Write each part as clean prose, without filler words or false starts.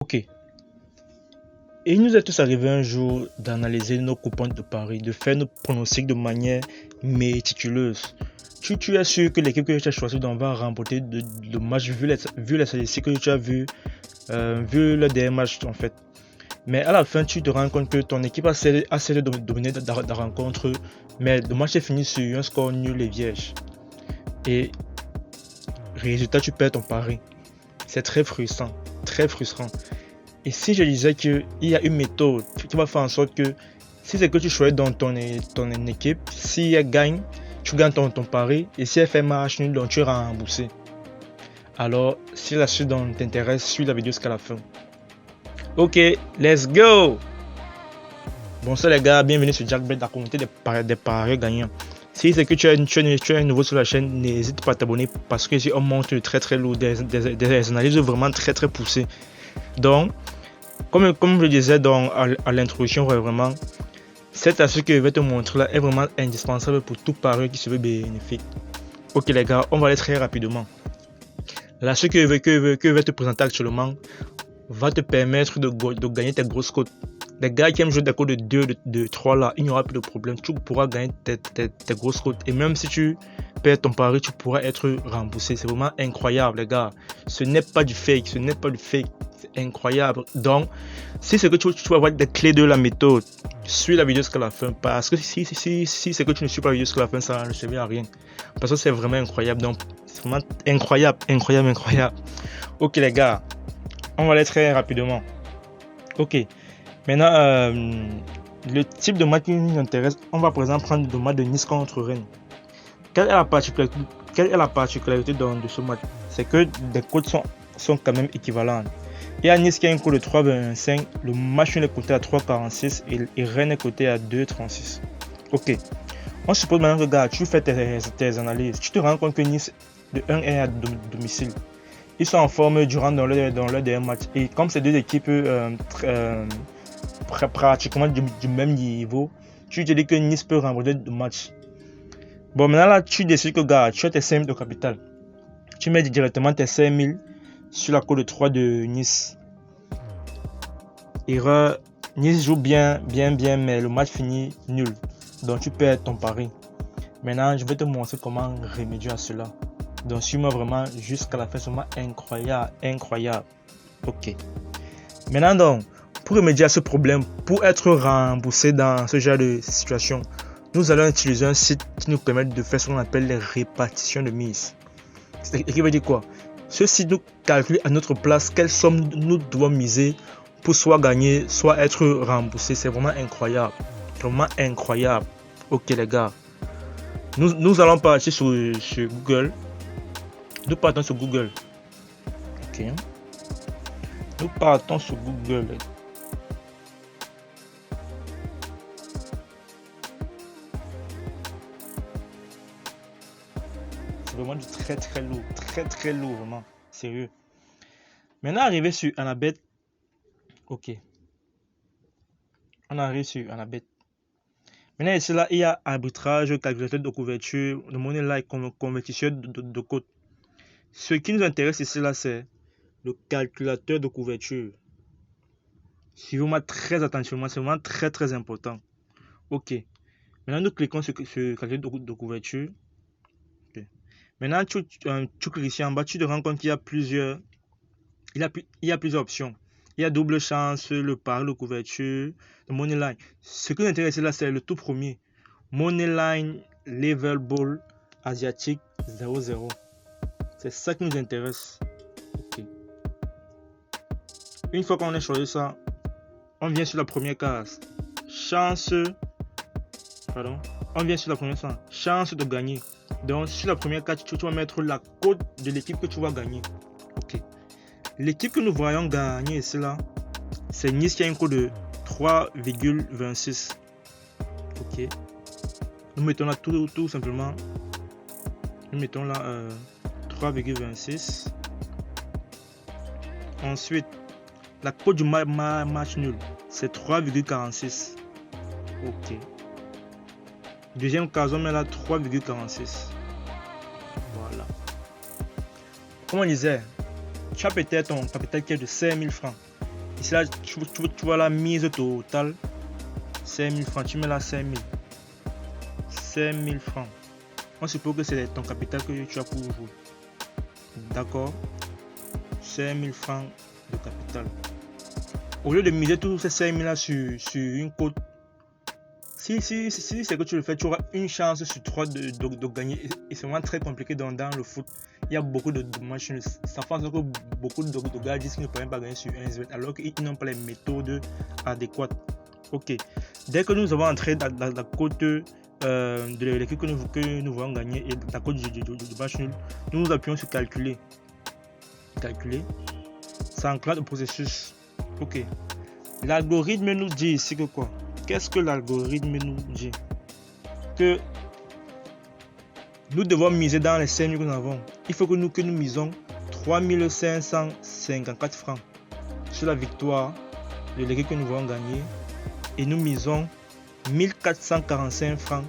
Ok. Et il nous est tous arrivé un jour d'analyser nos coupons de paris, de faire nos pronostics de manière méticuleuse. Tu es sûr que l'équipe que tu as choisie va remporter le match vu les statistiques que tu as vu le dernier match en fait. Mais à la fin, tu te rends compte que ton équipe a cessé de dominer la rencontre, mais le match est fini sur un score nul et vierge. Et résultat, tu perds ton pari. C'est très frustrant, très frustrant. Et si je disais qu'il y a une méthode qui va faire en sorte que si c'est que tu choisis dans ton équipe, si elle gagne, tu gagnes ton pari. Et si elle fait match nul, donc tu es remboursé. Alors, si la suite t'intéresse, suis la vidéo jusqu'à la fin. Ok, let's go! Bonsoir les gars, bienvenue sur Jackbet, la communauté des paris gagnants. Si c'est que tu es nouveau sur la chaîne, n'hésite pas à t'abonner parce que ici on montre très lourd, des analyses vraiment très poussées. Donc, comme je disais à l'introduction, vraiment, cette astuce que je vais te montrer là est vraiment indispensable pour tout parieur qui se veut bénéfique. Ok les gars, on va aller très rapidement. L'astuce que je vais te présenter actuellement va te permettre de gagner tes grosses cotes. Les gars qui aiment jouer des cotes de 2, de 3 là, il n'y aura plus de problème. Tu pourras gagner tes grosses cotes. Et même si tu perds ton pari, tu pourras être remboursé. C'est vraiment incroyable les gars. Ce n'est pas du fake, c'est incroyable. Donc, si c'est que tu vas avoir des clés de la méthode, suis la vidéo jusqu'à la fin. Parce que si c'est que tu ne suis pas la vidéo jusqu'à la fin, ça ne servira à rien. Parce que c'est vraiment incroyable. Donc, c'est vraiment incroyable. Ok les gars, on va aller très rapidement. Ok. Maintenant, le type de match qui nous intéresse, on va par exemple prendre le match de Nice contre Rennes. Quelle est la particularité de ce match? C'est que les cotes sont quand même équivalentes. Il y a Nice qui a un cote de 3,25, le match est coté à 3,46 et Rennes est coté à 2,36. Ok. On suppose maintenant que tu fais tes analyses. Tu te rends compte que Nice de 1 est à domicile. Ils sont en forme durant dans leur dernier match. Et comme ces deux équipes pratiquement du même niveau, tu te dis que Nice peut remporter le match. Bon, maintenant là, tu décides que tu as tes 5 000 de capital. Tu mets directement tes 5 000 sur la cote de 3 de Nice. Nice joue bien, mais le match finit nul. Donc tu perds ton pari. Maintenant, je vais te montrer comment remédier à cela. Donc suis-moi vraiment jusqu'à la fin, c'est vraiment incroyable. Ok. Maintenant donc, pour remédier à ce problème, pour être remboursé dans ce genre de situation, nous allons utiliser un site qui nous permet de faire ce qu'on appelle les répartitions de mise. Et qui veut dire quoi? Ce site nous calcule à notre place quelle somme nous devons miser pour soit gagner, soit être remboursé. C'est vraiment incroyable. Ok les gars. Nous allons partir sur Google. Nous partons sur Google. Ok. Nous partons sur Google. C'est vraiment du très lourd, vraiment. Sérieux. Maintenant, arrivé sur Anabet. Ok. On arrive sur Anabet. Maintenant, ici, là, il y a arbitrage, calculateur de couverture, de monnaie like, convertisseur de code. Ce qui nous intéresse ici, là, c'est le calculateur de couverture. Suivez-moi très attentivement, c'est vraiment très important. Ok. Maintenant, nous cliquons sur calculateur de couverture. Okay. Maintenant, tu cliques ici en bas, tu te rends compte qu'il y a plusieurs options. Il y a double chance, le pari, le couverture, le money line. Ce qui nous intéresse là, c'est le tout premier. Money line, level ball, asiatique, 0-0. C'est ça qui nous intéresse. Okay. Une fois qu'on a choisi ça, on vient sur la première case. Chance de gagner. Donc sur la première case, tu vas mettre la cote de l'équipe que tu vas gagner. Ok. L'équipe que nous voyons gagner ici là, c'est Nice qui a un cote de 3,26. Ok. Nous mettons là tout simplement. Nous mettons là 3,26. Ensuite, la cote du match nul, c'est 3,46. Ok. Deuxième case, on met là 3,46. Voilà. Comme on disait, tu as peut-être ton capital qui est de 5 000 francs. Ici là, tu vois la mise totale, 5000 francs. Tu mets là 5000 francs. On suppose que c'est ton capital que tu as pour jouer. D'accord, 5000 francs de capital. Au lieu de miser tous ces 5000 là sur une cote, si c'est que tu le fais, tu auras une chance sur 3 de gagner. Et c'est vraiment très compliqué dans le foot. Il y a beaucoup de matchs. Ça fait en sorte que beaucoup de gars disent qu'ils ne peuvent pas gagner sur 1xBet alors qu'ils n'ont pas les méthodes adéquates. Ok, dès que nous avons entré dans la cote de l'équipe que nous voulons gagner et la cote du match nul, nous appuyons sur calculer. Ça enclenche le processus. Ok, l'algorithme nous dit ici que quoi? Qu'est-ce que l'algorithme nous dit? Que nous devons miser dans les 5 000 que nous avons. Il faut que nous misons 3554 francs sur la victoire de l'équipe que nous voulons gagner. Et nous misons 1445 francs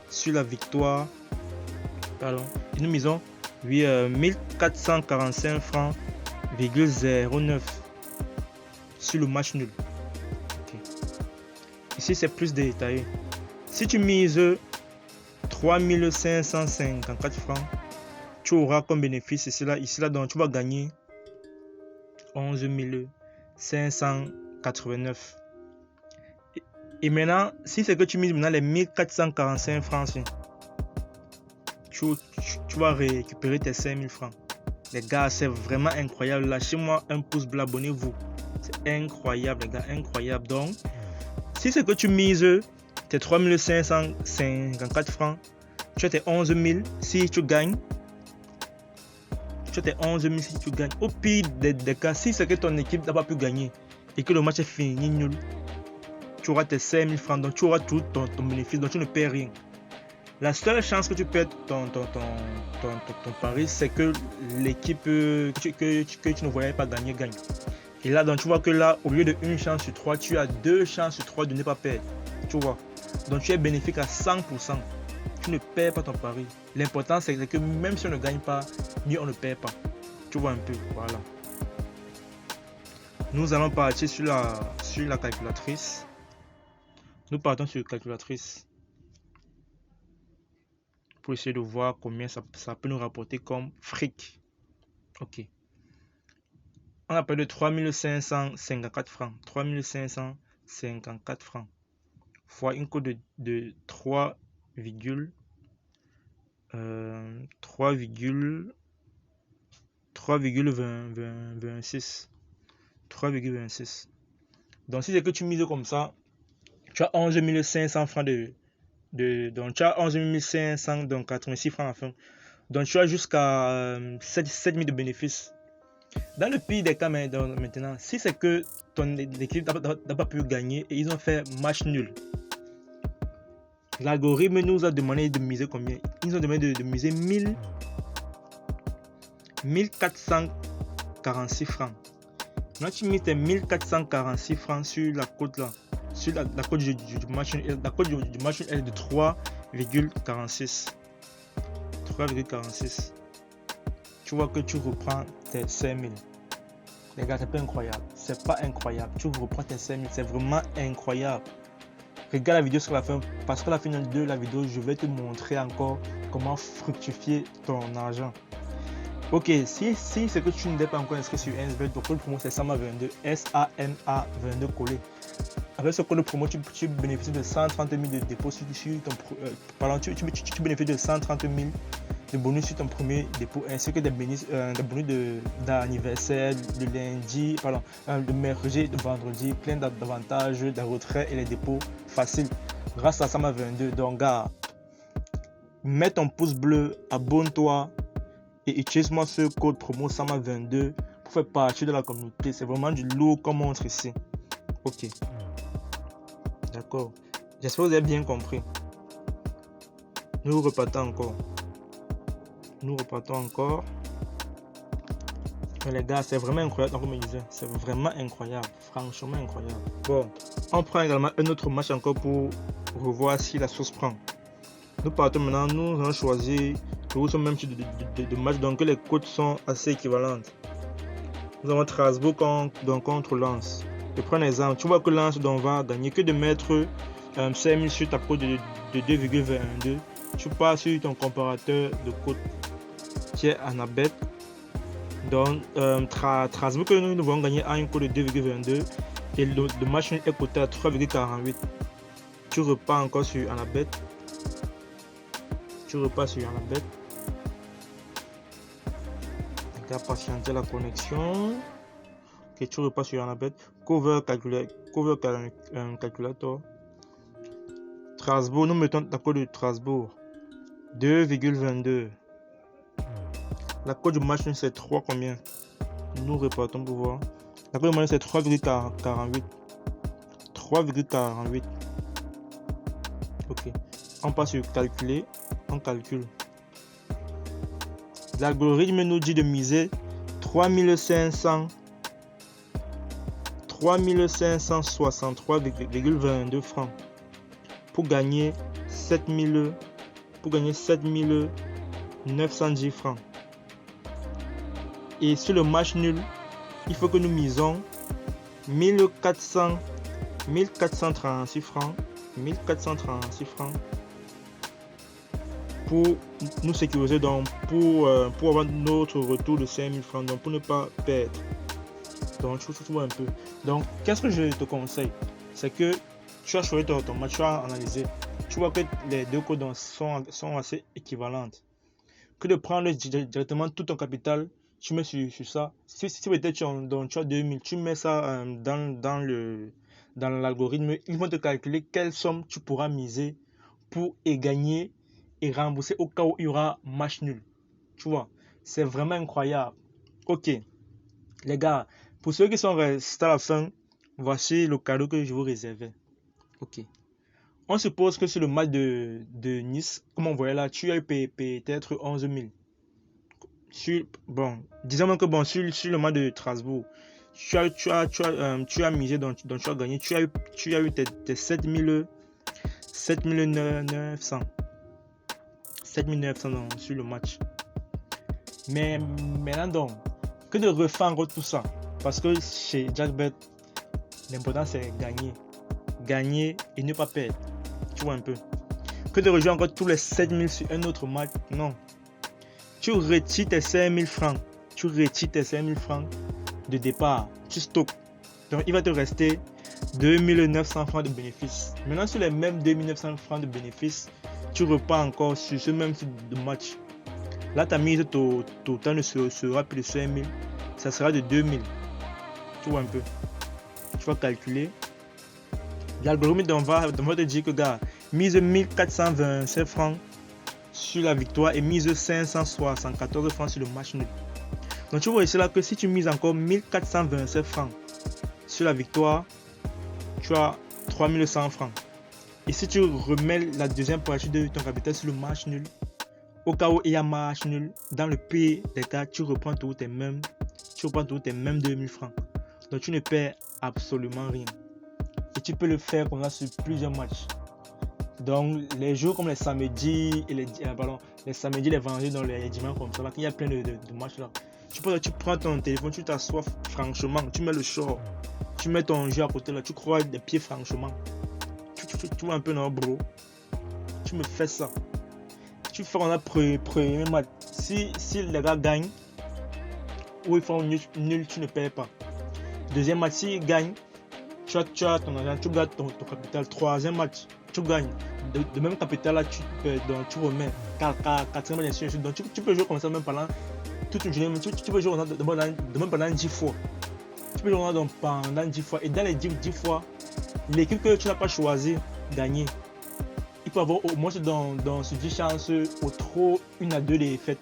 sur la victoire. Pardon. Et nous misons 1445 francs, 0,09 sur le match nul. Okay. Ici c'est plus détaillé. Si tu mises 3554 francs, tu auras comme bénéfice ici là donc tu vas gagner 11 589. Et maintenant, si c'est que tu mises maintenant les 1445 francs, tu vas récupérer tes 5000 francs. Les gars, c'est vraiment incroyable. Lâchez-moi un pouce bleu, abonnez-vous. C'est incroyable, les gars, incroyable. Donc, si c'est que tu mises tes 3554 francs, tu as tes 11 000 si tu gagnes. Tu as tes 11 000 si tu gagnes. Au pire des cas, si c'est que ton équipe n'a pas pu gagner et que le match est fini nul, tu auras tes 5000 francs, donc tu auras tout ton bénéfice, donc tu ne perds rien. La seule chance que tu perds ton pari, c'est que l'équipe que tu ne voyais pas gagner gagne. Et là, donc tu vois que là, au lieu de une chance sur 3, tu as 2 chances sur 3 de ne pas perdre. Tu vois. Donc tu es bénéfique à 100%. Tu ne perds pas ton pari. L'important, c'est que même si on ne gagne pas, mieux on ne perd pas. Tu vois un peu, voilà. Nous allons partir sur la calculatrice. Nous partons sur la calculatrice pour essayer de voir combien ça peut nous rapporter comme fric. Ok. On a parlé de 3554 francs. 3554 francs fois une cote de 3,26. Donc si c'est que tu mises comme ça, tu as 11 500 francs donc tu as 11 500, donc 86 francs à la fin. Donc tu as jusqu'à 7 000 de bénéfices. Dans le pire des cas maintenant, si c'est que ton équipe n'a pas pu gagner et ils ont fait match nul, l'algorithme nous a demandé de miser combien? Ils nous ont demandé de miser 1446 francs. Maintenant tu mises tes 1446 francs sur la cote là. Sur la cote du match, la cote du match est de 3,46. Tu vois que tu reprends tes 5000. Les gars, c'est pas incroyable. C'est pas incroyable. Tu reprends tes 5000. C'est vraiment incroyable. Regarde la vidéo sur la fin. Parce que la fin de la vidéo, je vais te montrer encore comment fructifier ton argent. Ok, si c'est que tu n'es pas encore inscrit sur 1xBet, ton code promo c'est SAMA22, SAMA22 collé. Avec ce code promo, tu bénéficies de 130 000 de dépôt sur ton tu bénéficies de 130 000 de bonus sur ton premier dépôt, ainsi que des bonus d'anniversaire, de lundi, de mercredi, de vendredi, plein d'avantages, des retraits et les dépôts faciles grâce à SAMA22. Donc gars, mets ton pouce bleu, abonne-toi et utilise-moi ce code promo SAMA22 pour faire partie de la communauté. C'est vraiment du lourd qu'on montre ici. Ok. D'accord. J'espère que vous avez bien compris. Nous repartons encore. Mais les gars, c'est vraiment incroyable, comme je disais. C'est vraiment incroyable. Franchement incroyable. Bon, on prend également un autre match encore pour revoir si la sauce prend. Nous partons maintenant. Nous allons choisir toujours ce même type de match, donc les cotes sont assez équivalentes. Nous avons Strasbourg contre Lens. Je prends un exemple. Tu vois que Lens va gagner que de mettre 5000 sur ta cote de 2,22. Tu pars sur ton comparateur de cote qui est Annabet. Donc, Strasbourg que nous devons gagner à une cote de 2,22 et le match est coté à 3,48. Tu repars encore sur Annabet. Tu repars sur Annabet. Patienter la connexion. Ok, tu repars sur Annabet. Cover calculator. Strasbourg, nous mettons la cote de Strasbourg 2,22. La cote du match c'est 3 combien? Nous repartons pour voir. La cote du match c'est 3,48. 3,48. Ok. On passe sur calculer. On calcule. L'algorithme nous dit de miser 3563,22 francs pour gagner 7910 francs. Et sur le match nul, il faut que nous misons 1436 francs. 1436 francs pour nous sécuriser, donc pour avoir notre retour de 5000 francs, donc pour ne pas perdre. Donc tu vois un peu. Donc qu'est-ce que je te conseille, c'est que tu as choisi ton match, tu as analysé, tu vois que les deux codes sont assez équivalentes, que de prendre directement tout ton capital, tu mets sur ça. Si peut-être tu as 2000, tu mets ça dans l'algorithme, ils vont te calculer quelle somme tu pourras miser pour gagner et rembourser au cas où il y aura match nul. Tu vois, c'est vraiment incroyable. Ok, les gars, pour ceux qui sont restés à la fin, voici le cadeau que je vous réservais. Ok, on suppose que sur le match de Nice, comme on voyait là, tu as eu peut-être 11 000. Disons que sur le match de Strasbourg, tu as misé, donc tu as gagné, tu as eu tes 7900 sur le match. Mais maintenant donc, que de refaire encore tout ça, parce que chez Jackbet, l'important c'est gagner et ne pas perdre. Tu vois un peu. Que de rejouer encore tous les 7000 sur un autre match, non. Tu retires tes 5000 francs. De départ. Tu stockes. Donc il va te rester 2900 francs de bénéfices. Maintenant sur les mêmes 2900 francs de bénéfices, tu repars encore sur ce même type de match. Là ta mise totale ne sera plus de 5000, ça sera de 2000. Tu vois un peu. Tu vas calculer. L'algorithme va te dire que gars, mise 1427 francs sur la victoire et mise 574 francs sur le match nul. Donc tu vois ici là que si tu mises encore 1427 francs sur la victoire, tu as 3100 francs. Et si tu remets la deuxième partie de ton capital sur le match nul, au cas où il y a match nul, dans le pire des cas, tu reprends tous tes mêmes 2000 francs. Donc tu ne perds absolument rien. Et tu peux le faire comme ça sur plusieurs matchs. Donc les jours comme les samedis et les samedis, les vendredis, dans les dimanches comme ça, là, il y a plein de matchs là. Tu prends ton téléphone, tu t'assois franchement, tu mets le short, tu mets ton jeu à côté là, tu croises des pieds franchement. Tu vois un peu non bro. Tu me fais ça. Tu fais un premier match. Si les gars gagnent ou ils font nul, tu ne perds pas. Deuxième match, s'ils gagnent, tu as ton argent, tu gardes ton capital. Troisième match, tu gagnes. De même capital là, tu remets. Quatrième match, donc tu peux jouer comme ça même pendant toute une journée. Tu peux jouer même pendant 10 fois. Tu peux jouer pendant 10 fois. Et dans les 10 fois, l'équipe que tu n'as pas choisi gagner. Il peut avoir au moins dans ce 10 chances au trop 1 à 2 défaites.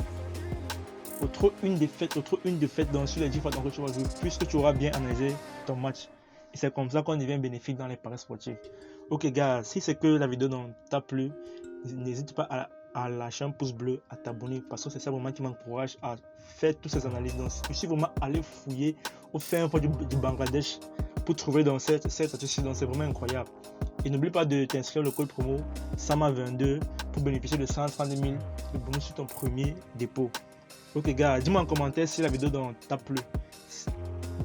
Au trop une défaite dans sur les 10 fois donc tu vas jouer, puisque tu auras bien analysé ton match. Et c'est comme ça qu'on devient bénéfique dans les paris sportifs. Ok gars, si c'est que la vidéo t'a plu, n'hésite pas à lâcher un pouce bleu, à t'abonner, parce que c'est ça vraiment qui m'encourage à faire toutes ces analyses. Donc je suis vraiment allé fouiller au fin fond du Bangladesh pour trouver dans cette statistique, donc c'est vraiment incroyable. Et n'oublie pas de t'inscrire le code promo SAMA22 pour bénéficier de 130 000 de bonus sur ton premier dépôt. Ok gars, dis-moi en commentaire si la vidéo t'a plu.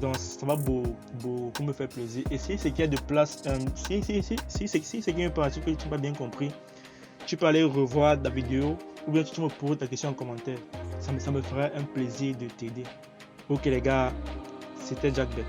Donc ça va beaucoup me faire plaisir. Et si c'est qu'il y a de place, si c'est qu'il y a une partie que tu n'as pas bien compris, tu peux aller revoir la vidéo ou bien tu me poses ta question en commentaire. Ça me ferait un plaisir de t'aider. Ok les gars, c'était Jack Bet.